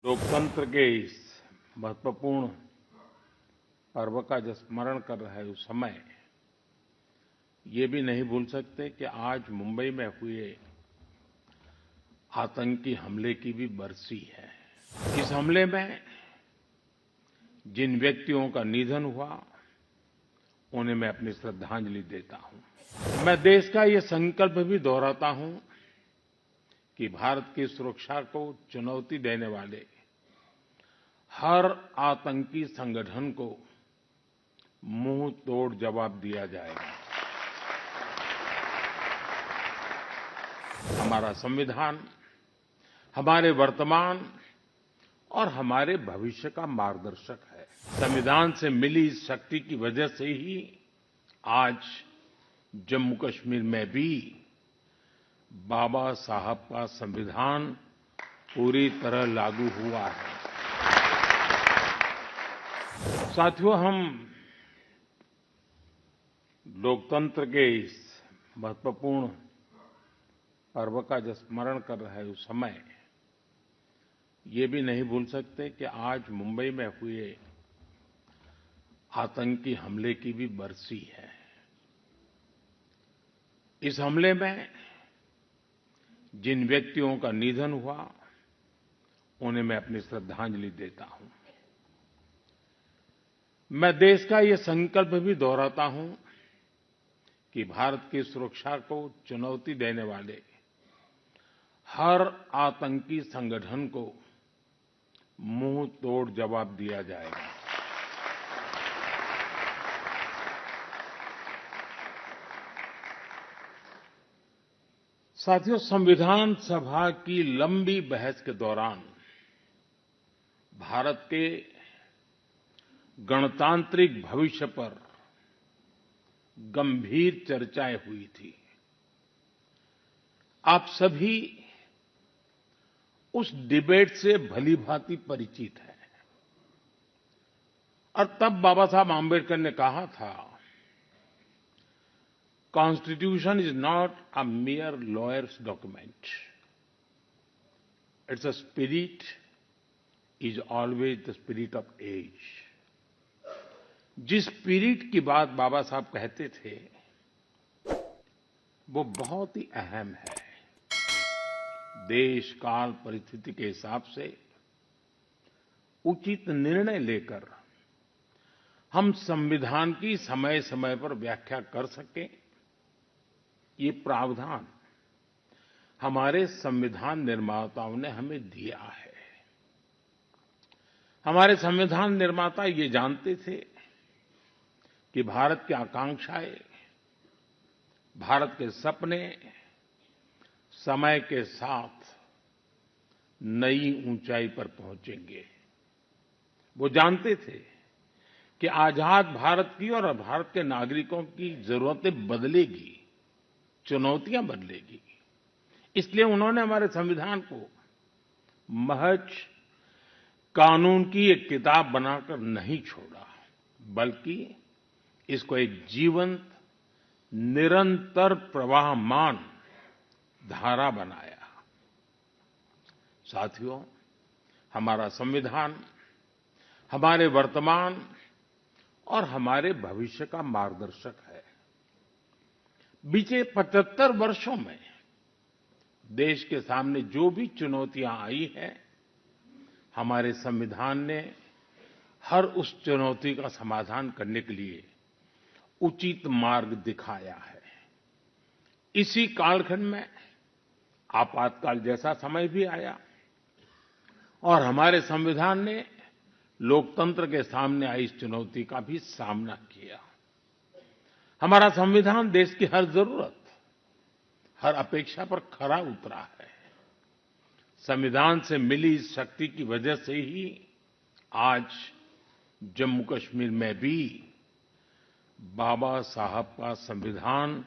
लोकतंत्र के इस महत्वपूर्ण पर्व का जब स्मरण कर रहे उस समय ये भी नहीं भूल सकते कि आज मुंबई में हुए आतंकी हमले की भी बरसी है। इस हमले में जिन व्यक्तियों का निधन हुआ उन्हें मैं अपनी श्रद्धांजलि देता हूं। मैं देश का ये संकल्प भी दोहराता हूं कि भारत की सुरक्षा को चुनौती देने वाले हर आतंकी संगठन को मुंह तोड़ जवाब दिया जाएगा। हमारा संविधान हमारे वर्तमान और हमारे भविष्य का मार्गदर्शक है। संविधान से मिली इस शक्ति की वजह से ही आज जम्मू कश्मीर में भी बाबा साहब का संविधान पूरी तरह लागू हुआ है। साथियों, हम लोकतंत्र के इस महत्वपूर्ण पर्व का जब स्मरण कर रहे उस समय ये भी नहीं भूल सकते कि आज मुंबई में हुए आतंकी हमले की भी बरसी है। इस हमले में जिन व्यक्तियों का निधन हुआ उन्हें मैं अपनी श्रद्धांजलि देता हूं। मैं देश का ये संकल्प भी दोहराता हूं कि भारत की सुरक्षा को चुनौती देने वाले हर आतंकी संगठन को मुंह तोड़ जवाब दिया जाएगा। साथियों, संविधान सभा की लंबी बहस के दौरान भारत के गणतांत्रिक भविष्य पर गंभीर चर्चाएं हुई थी। आप सभी उस डिबेट से भलीभांति परिचित हैं और तब बाबा साहब आम्बेडकर ने कहा था, constitution is not a mere lawyer's document. Its a spirit is always the spirit of age. जिस स्पिरिट की बात बाबा साहब कहते थे वो बहुत ही अहम है। देश काल परिस्थिति के हिसाब से उचित निर्णय लेकर हम संविधान की समय समय पर व्याख्या कर सकें, ये प्रावधान हमारे संविधान निर्माताओं ने हमें दिया है। हमारे संविधान निर्माता ये जानते थे कि भारत की आकांक्षाएं, भारत के सपने समय के साथ नई ऊंचाई पर पहुंचेंगे। वो जानते थे कि आजाद भारत की और भारत के नागरिकों की जरूरतें बदलेगी, चुनौतियां बदलेगी। इसलिए उन्होंने हमारे संविधान को महज कानून की एक किताब बनाकर नहीं छोड़ा, बल्कि इसको एक जीवंत, निरंतर प्रवाहमान धारा बनाया। साथियों, हमारा संविधान हमारे वर्तमान और हमारे भविष्य का मार्गदर्शक है। बीते 75 वर्षों में देश के सामने जो भी चुनौतियां आई हैं, हमारे संविधान ने हर उस चुनौती का समाधान करने के लिए उचित मार्ग दिखाया है। इसी कालखंड में आपातकाल जैसा समय भी आया और हमारे संविधान ने लोकतंत्र के सामने आई इस चुनौती का भी सामना किया। हमारा संविधान देश की हर जरूरत, हर अपेक्षा पर खरा उतरा है। संविधान से मिली इस शक्ति की वजह से ही आज जम्मू कश्मीर में भी बाबा साहब का संविधान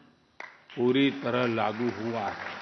पूरी तरह लागू हुआ है।